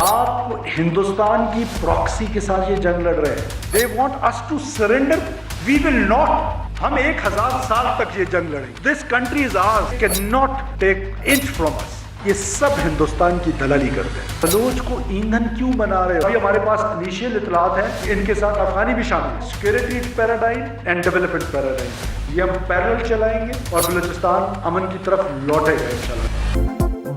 आप हिंदुस्तान की प्रॉक्सी के साथ ये जंग लड़ रहे हैं। They want us to surrender, we will not. हम 1000 साल तक ये जंग लड़ेंगे। This country is ours, can not take inch from us. ये सब हिंदुस्तान की दलाली करते हैं। बलोच को ईंधन क्यों बना रहे हो? अभी हमारे पास इनिशियल इतलात है, इनके साथ अफगानी भी शामिल है। Security paradigm and development paradigm, ये हम पैरेलल चलाएंगे और बलूचिस्तान अमन की तरफ लौटेगा इंशाल्लाह।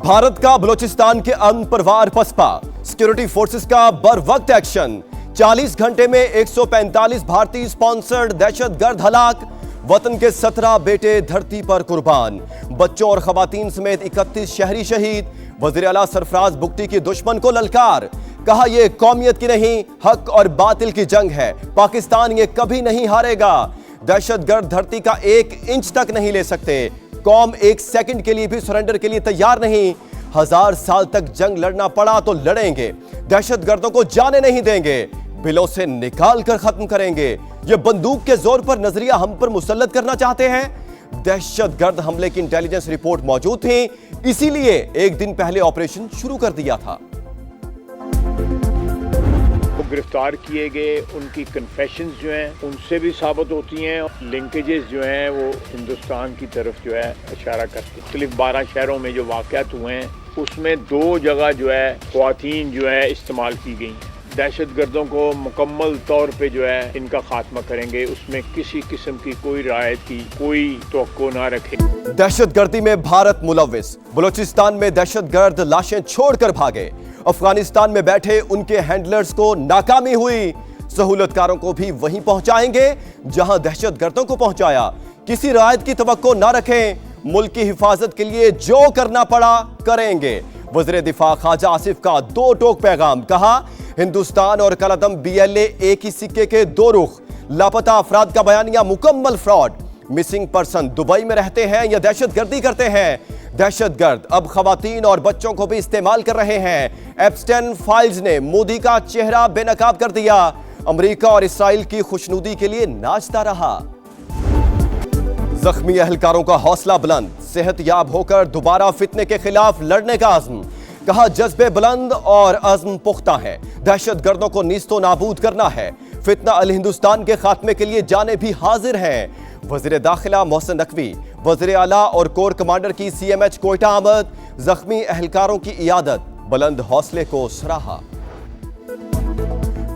भारत का बलूचिस्तान के अमन पर वार पसपा, सिक्योरिटी फोर्सेस का बर वक्त एक्शन। 40 घंटे में 145 भारतीय स्पॉन्सर्ड दहशतगर्द हलाक, वतन के 17 बेटे धरती पर कुर्बान, बच्चों और खवातीन समेत 31 शहरी शहीद। वज़ीर आला सरफराज बुगटी की दुश्मन को ललकार, कहा यह कौमियत की नहीं हक और बातिल की जंग है, पाकिस्तान ये कभी नहीं हारेगा। दहशतगर्द धरती का 1 इंच तक नहीं ले सकते, कौम 1 सेकंड के लिए भी सरेंडर के लिए तैयार नहीं। 1000 साल तक जंग लड़ना पड़ा तो लड़ेंगे, दहशतगर्दों को जाने नहीं देंगे, बिलों से निकाल कर खत्म करेंगे। ये बंदूक के जोर पर नजरिया हम पर मुसल्लत करना चाहते हैं। दहशतगर्द हमले की इंटेलिजेंस रिपोर्ट मौजूद थी, इसीलिए एक दिन पहले ऑपरेशन शुरू कर दिया था। वो गिरफ्तार किए गए, उनकी कन्फेशंस जो हैं उनसे भी साबित होती हैं, लिंकेजेस जो हैं वो हिंदुस्तान की तरफ जो है इशारा करती हैं। मुख्तलिफ 12 शहरों में जो वाक़यात हुए हैं उसमें 2 जगह जो है ख्वातीन जो है इस्तेमाल की गई। दहशतगर्दों को मुकम्मल तौर पे जो है इनका खात्मा करेंगे, उसमें किसी किस्म की कोई रायत की कोई तवक्को ना रखें। दहशतगर्दी में भारत मुलव्विस, बलूचिस्तान में दहशतगर्द लाशें छोड़कर भागे, अफगानिस्तान में बैठे उनके हैंडलर्स को नाकामी हुई। सहूलतकारों को भी वहीं पहुंचाएंगे जहां दहशतगर्दों को पहुंचाया। किसी रायत की तवक्को ना रखें, मुल्क की हिफाजत के लिए जो करना पड़ा करेंगे। वज़ीर दिफा ख्वाजा आसिफ का 2 टोक पैगाम, कहा हिंदुस्तान और कलअदम BLA एक ही सिक्के के 2 रुख। लापता अफराद का बयानिया मुकम्मल फ्रॉड, मिसिंग पर्सन दुबई में रहते हैं या दहशतगर्दी करते हैं। दहशतगर्द अब खवातीन और बच्चों को भी इस्तेमाल कर रहे हैं। एप्स्टेन फाइल्स ने मोदी का चेहरा बेनकाब कर दिया, अमेरिका और इसराइल की खुशनुदी के लिए नाचता रहा। जख्मी अहलकारों का हौसला बुलंद, सेहतयाब होकर दोबारा फितने के खिलाफ लड़ने का अज़्म, कहा जज्बे बुलंद और अज़्म पुख्ता है, दहशतगर्दों को नीस्तो नाबूद करना है, फितना अल हिंदुस्तान के खात्मे के लिए जाने भी हाजिर हैं। वज़ीर दाखिला मोहसिन नकवी, वज़ीर आला और कोर कमांडर की CMH कोयटा आमद, जख्मी अहलकारों की इयादत, बुलंद हौसले को सराहा।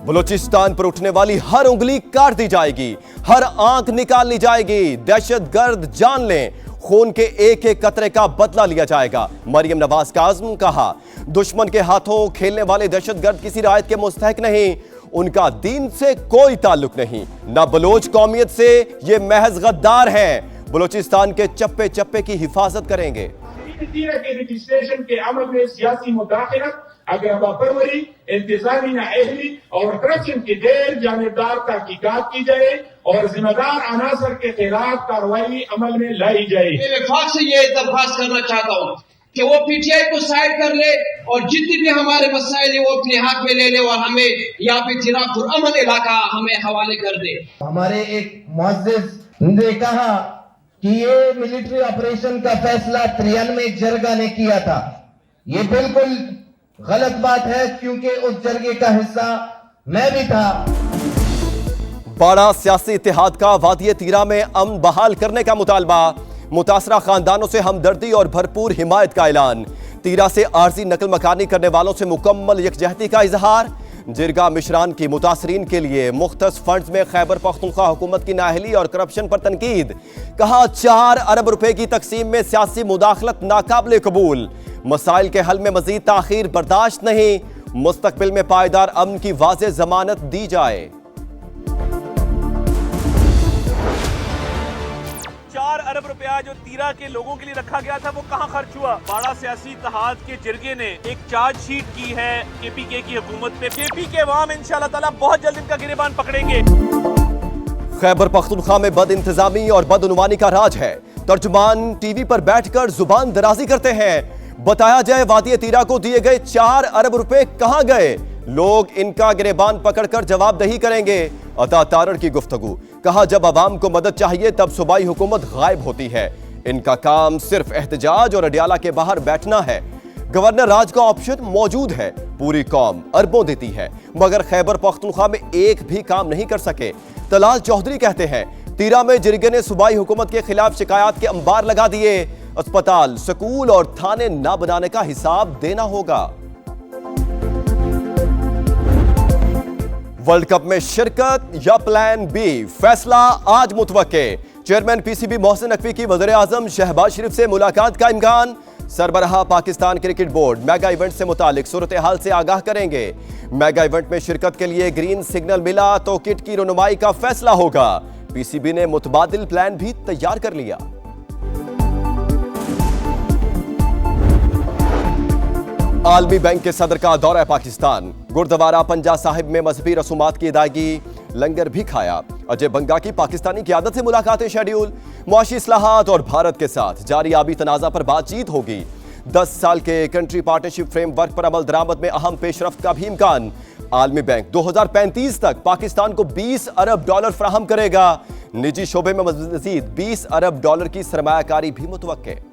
बलूचिस्तान पर उठने वाली हर उंगली काट दी जाएगी, हर आंख निकाल ली जाएगी, दहशतगर्द जान लें, खून के एक कतरे का बदला लिया जाएगा। मरियम नवाज का आज़म, कहा दुश्मन के हाथों खेलने वाले दहशतगर्द किसी रायत के मुस्तहक नहीं, उनका दीन से कोई ताल्लुक नहीं, ना बलोच कौमियत से, ये महज गद्दार हैं। बलूचिस्तान के चप्पे चप्पे की हिफाजत करेंगे। रजिस्ट्रेशन के अमल में सियासी मुदाखलत, अगरबापरवरी, इंतजामी नाअहली और करप्शन की गैर जानिबदार तहकीकात की जाए और जिम्मेदार अनासर के खिलाफ कार्रवाई अमल में लाई जाए। वफाक से ये दरख्वास्त करना चाहता हूँ कि वो PTI को साइड कर ले और जितनी भी हमारे मसाइल है वो अपने हाथ में ले ले और हमें यहाँ पे तिरापुर अमन इलाका हमें हवाले कर दे। हमारे एक मुअज़्ज़िज़ ने कहा कि ये मिलिट्री ऑपरेशन का फैसला 93 जरगा ने किया था। ये बिल्कुल गलत बात है, क्योंकि उस जरगे का हिस्सा मैं भी था। बड़ा सियासी इत्तेहाद का वादिय तीरा में अमन बहाल करने का मुतालबा, मुतासरा खानदानों से हमदर्दी और भरपूर हिमायत का ऐलान, तीरा से आर्जी नकल मकानी करने वालों से मुकम्मल यकजहती का इजहार। जिरगा मिशरान की मुतासरीन के लिए मुख्तस फंड्स में खैबर पख्तूनख्वा हुकूमत की नाअहली और करप्शन पर तनकीद, कहा 4 अरब रुपए की तकसीम में सियासी मुदाखलत नाकाबिल कबूल, मसाइल के हल में मजीद ताखीर बर्दाश्त नहीं, मुस्तकबिल में पायदार अमन की वाज़ेह जमानत दी जाए। 4 अरब रुपया जो तीरा के लोगों के लिए रखा गया था वो कहां खर्च हुआ? बड़ा सियासी इत्तेहाद के जिरगे ने एक चार्जशीट की है KPK की हुकूमत पे। KP के अवाम इंशाअल्लाह ताला बहुत जल्द इनका गिरेबान पकड़ेंगे। खैबर पख्तूनख्वा में बद इंतजामी और बदउनवानी का राज है, तर्जुमान TV पर बैठकर जुबान दराजी करते हैं। बताया जाए वादिय तीरा को दिए गए 4 अरब रुपए कहां गए? लोग इनका गिरेबान पकड़कर जवाबदही करेंगे। अता तारड़ की गुफ्तगू, कहा जब अवाम को मदद चाहिए तब सूबाई हुकूमत गायब होती है, इनका काम सिर्फ एहतजाज और अडियाला के बाहर बैठना है। गवर्नर राज का ऑप्शन मौजूद है, पूरी कौम अरबों देती है मगर खैबर पख्तूनख्वा में एक भी काम नहीं कर सके। तलाल चौधरी कहते हैं तीरा में जिरगे ने सूबाई हुकूमत के खिलाफ शिकायत के अंबार लगा दिए। अस्पताल, स्कूल और थाने ना बनाने का हिसाब देना होगा। वर्ल्ड कप में शिरकत या प्लान बी, फैसला आज मुतवक्के। चेयरमैन पीसीबी मोहसिन नकवी की वज़ीर आज़म शहबाज शरीफ से मुलाकात का इम्कान। सरबराह Pakistan cricket board mega event से मुतालिक सूरत हाल से आगाह करेंगे। मेगा इवेंट में शिरकत के लिए ग्रीन सिग्नल मिला तो किट की रनुमाई का फैसला होगा। पीसीबी ने मुतबादिल प्लान भी तैयार कर लिया। आलमी बैंक के सदर का दौरा पाकिस्तान। गुरुद्वारा पंजा साहिब में मजहबी रसूमात की अदायगी, लंगर भी खाया। अजय बंगा की पाकिस्तानी क़यादत से मुलाकातें शेड्यूल। मुआशी इस्लाहात और भारत के साथ जारी आबी तनाज़ा पर बातचीत होगी। 10 साल के कंट्री पार्टनरशिप फ्रेमवर्क पर अमल दरामद में अहम पेशरफ्त का भी इम्कान। आलमी बैंक 2035 तक पाकिस्तान को $20 अरब फराहम करेगा। निजी शोबे में मज़ीद $20 अरब की सरमायाकारी भी मुतवक्के।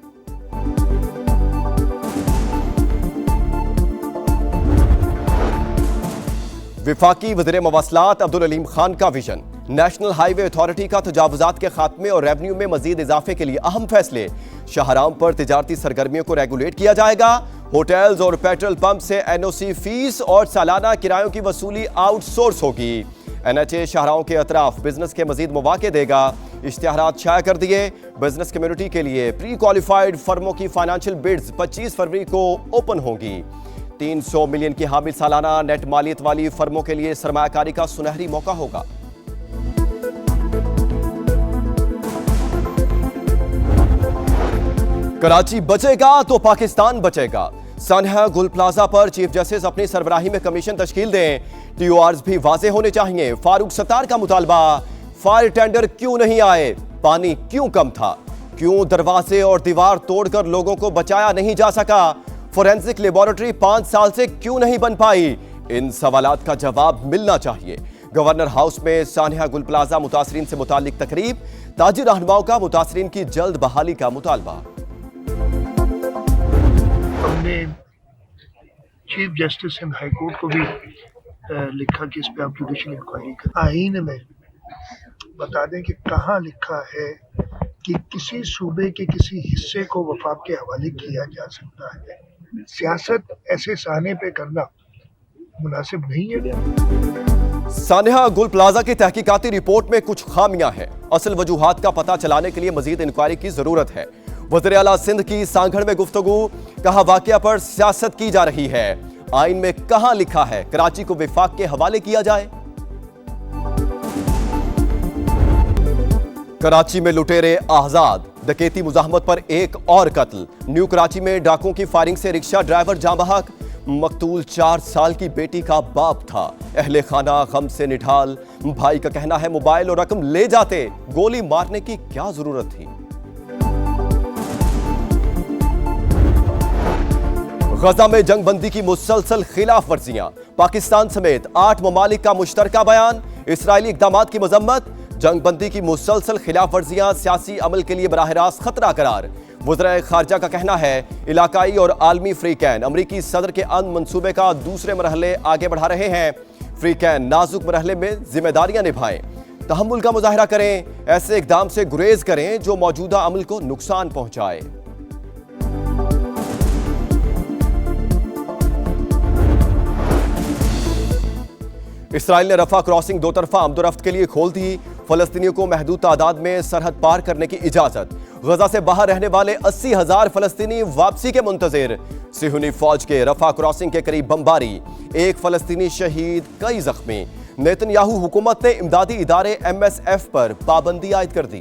विफाकी वज़ीर मवासलात अब्दुल अलीम खान का विजन। नेशनल हाईवे अथॉरिटी का तजावुजात के खात्मे और रेवेन्यू में मजीद इजाफे के लिए अहम फैसले। शाहराहों पर तिजारती सरगर्मियों को रेगुलेट किया जाएगा। होटल्स और पेट्रोल पंप से एनओसी फीस और सालाना किरायों की वसूली आउटसोर्स होगी। एनएचए शाहराहों के अतराफ बिजनेस के मजीद मौके देगा। इश्तिहारात शाया कर दिए। बिजनेस कम्युनिटी के लिए प्री क्वालिफाइड फर्मों की फाइनेंशियल बिड्स 25 फरवरी को ओपन होगी। 300 मिलियन की हामिल सालाना नेट मालियत वाली फर्मों के लिए सरमायाकारी का सुनहरी मौका होगा। कराची बचेगा तो पाकिस्तान बचेगा। सान्हा गुल प्लाजा पर चीफ जस्टिस अपनी सरबराही में कमीशन तश्कील दें। टीओआर्स भी वाज़ेह होने चाहिए। फारूक सत्तार का मुतालबा। फायर टेंडर क्यों नहीं आए? पानी क्यों कम था? क्यों दरवाजे और दीवार तोड़कर लोगों को बचाया नहीं जा सका? फोरेंसिक लेबोरेटरी 5 साल से क्यों नहीं बन पाई? इन सवालात का जवाब मिलना चाहिए। गवर्नर हाउस में सान्हा गुल प्लाजा मुतासरीन से मुतालिक तकरीब। ताजिर रहनुमाओं का मुतासरीन की जल्द बहाली का मुतालबा। हमने chief justice and high court को भी लिखा कि इस पे आप जुडिशल इंक्वायरी करें। आईन में बता दें कि कहाँ लिखा है कि किसी सूबे के किसी हिस्से को वफाक के हवाले किया जा सकता है। सियासत ऐसे साने पे करना मुनासिब नहीं है। सान्हा गुल प्लाजा की तहकीकाती रिपोर्ट में कुछ खामियां हैं। असल वजूहात का पता चलाने के लिए मजीद इंक्वायरी की जरूरत है। वज़ीर आला सिंध की सांगड़ में गुफ्तगू। कहा वाकया पर सियासत की जा रही है। आइन में कहां लिखा है कराची को विफाक के हवाले किया जाए? कराची में लुटेरे आजाद। डकैती मुजाहमत पर एक और कत्ल। न्यू कराची में डाकुओं की फायरिंग से रिक्शा ड्राइवर जाँ बहक। मकतूल 4 साल की बेटी का बाप था। अहले खाना गम से निढाल। भाई का कहना है मोबाइल और रकम ले जाते, गोली मारने की क्या जरूरत थी? गजा में जंगबंदी की मुसलसल खिलाफ वर्जियां। पाकिस्तान समेत 8 ममालिक का मुश्तरका बयान। इसराइली इकदामात की मजम्मत। जंगबंदी की मुसलसल खिलाफ वर्जियां सियासी अमल के लिए बराह रास्त खतरा करार। वज़ीर खारजा का कहना है इलाकाई और आलमी फ्रीकैन अमरीकी सदर के अन मंसूबे का दूसरे मरहले आगे बढ़ा रहे हैं। फ्रीकैन नाजुक मरहले में जिम्मेदारियां निभाएं, तहम्मुल का मुजाहरा करें, ऐसे इकदाम से गुरेज करें जो मौजूदा अमल को नुकसान पहुंचाए। इसराइल ने रफा क्रॉसिंग 2 तरफा आमदोरफ्त के लिए खोल दी। फलस्तीनियों को महदूद तादाद में सरहद पार करने की इजाजत। गजा से बाहर रहने वाले 80,000 फलस्तीनी वापसी के मुंतजिर। सिहुनी फौज के रफा क्रॉसिंग के करीब बमबारी। 1 फलस्तीनी शहीद, कई जख्मी। नेतन्याहू हुकूमत ने इमदादी इदारे MSF पर पाबंदी आयद कर दी।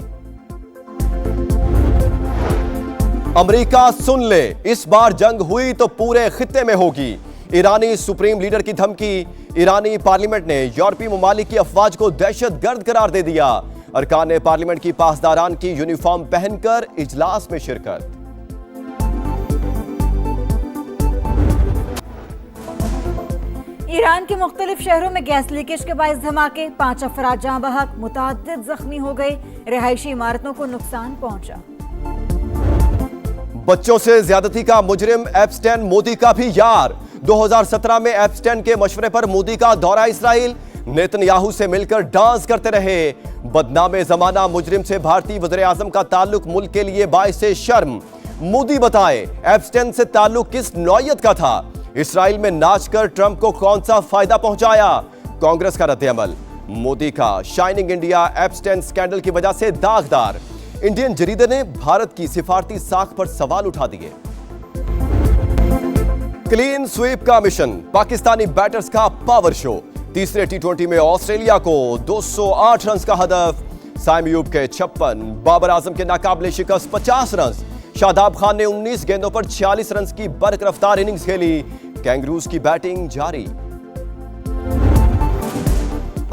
अमेरिका सुन ले, इस बार जंग हुई तो पूरे खित्ते में होगी। ईरानी सुप्रीम लीडर की धमकी। ईरानी पार्लियामेंट ने यूरोपीय ममालिक की अफवाज को दहशतगर्द करार दे दिया। अरकान पार्लियामेंट की पासदारान की यूनिफॉर्म पहनकर इजलास में शिरकत। ईरान के मुख्तलिफ शहरों में गैस लीकेज के बायस धमाके। 5 अफराद जाँ बहक, मुताद्दिद जख्मी हो गए। रिहायशी इमारतों को नुकसान पहुंचा। बच्चों से ज्यादती का मुजरिम एप्स्टेन मोदी का भी यार। 2017 में एप्स्टेन के मशवरे पर मोदी का दौरा इस्राइल, नेतन्याहू से मिलकर डांस करते रहे। बदनामे जमाना मुजरिम से भारतीय वज़ीर आज़म का ताल्लुक मुल्क के लिए बाइसे शर्म। मोदी बताएं एप्स्टेन से ताल्लुक किस नौयत का था। इस्राइल में नाचकर ट्रंप को कौन सा फायदा पहुंचाया। कांग्रेस का रद्द-ए-अमल। मोदी का शाइनिंग इंडिया एप्स्टेन स्कैंडल की वजह से दागदार। इंडियन जरीदे ने भारत की सिफारती साख पर सवाल उठा दिए। क्लीन स्वीप का मिशन, पाकिस्तानी बैटर्स का पावर शो। तीसरे टी20 में ऑस्ट्रेलिया को 208 रन का हदफ। साइम अयूब के 56, बाबर आजम के नाकाबिले शिकस्त 50 रन। शादाब खान ने 19 गेंदों पर 46 रन की बरक रफ्तार इनिंग्स खेली। कैंगरूज की बैटिंग जारी।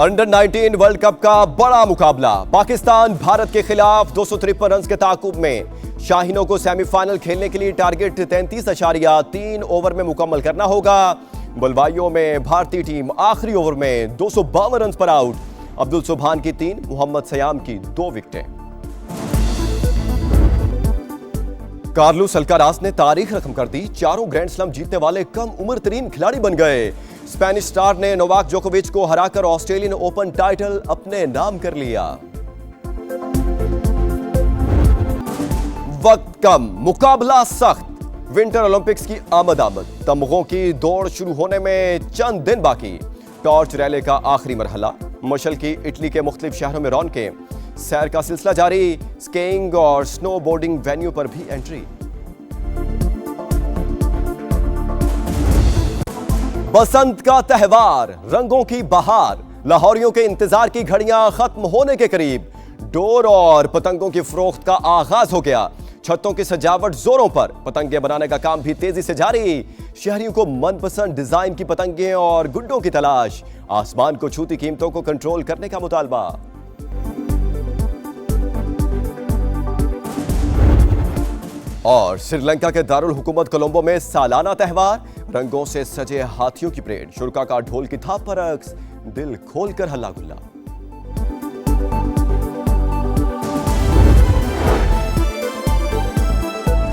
अंडर 19 वर्ल्ड कप का बड़ा मुकाबला, पाकिस्तान भारत के खिलाफ 253 रन के ताकुब में। शाहीनों को सेमीफाइनल खेलने के लिए टारगेट 33.3 ओवर में मुकम्मल करना होगा। बुलवाइयों में भारतीय टीम आखिरी ओवर में 252 रन पर आउट। अब्दुल सुभान की 3, मोहम्मद सयाम की 2 विकेटें। कार्लोस अल्काराज ने तारीख रकम कर दी, 4 ग्रैंड स्लैम जीतने वाले कम उम्र तरीन खिलाड़ी बन गए। स्पेनिश स्टार ने नोवाक जोकोविच को हराकर ऑस्ट्रेलियन ओपन टाइटल अपने नाम कर लिया। वक्त कम, मुकाबला सख्त। विंटर ओलंपिक्स की आमद। तमगों की दौड़ शुरू होने में चंद दिन बाकी। टॉर्च रैली का आखिरी मरहला। मशल की इटली के मुख्तलिफ शहरों में रौनकें। सैर का सिलसिला जारी। स्कीइंग और स्नो बोर्डिंग वेन्यू पर भी एंट्री। बसंत का त्यौहार, रंगों की बहार। लाहौरियों के इंतजार की घड़ियां खत्म होने के करीब। डोर और पतंगों की फरोख्त का आगाज हो गया। छतों की सजावट जोरों पर। पतंगे बनाने का काम भी तेजी से जारी। शहरियों को मनपसंद डिजाइन की पतंगे और गुड्डों की तलाश। आसमान को छूती कीमतों को कंट्रोल करने का मुतालबा। और श्रीलंका के दारुल हुकूमत कोलंबो में सालाना त्यौहार, रंगों से सजे हाथियों की परेड, शुरका का ढोल की थाप पर रक्स, दिल खोलकर हल्ला गुल्ला।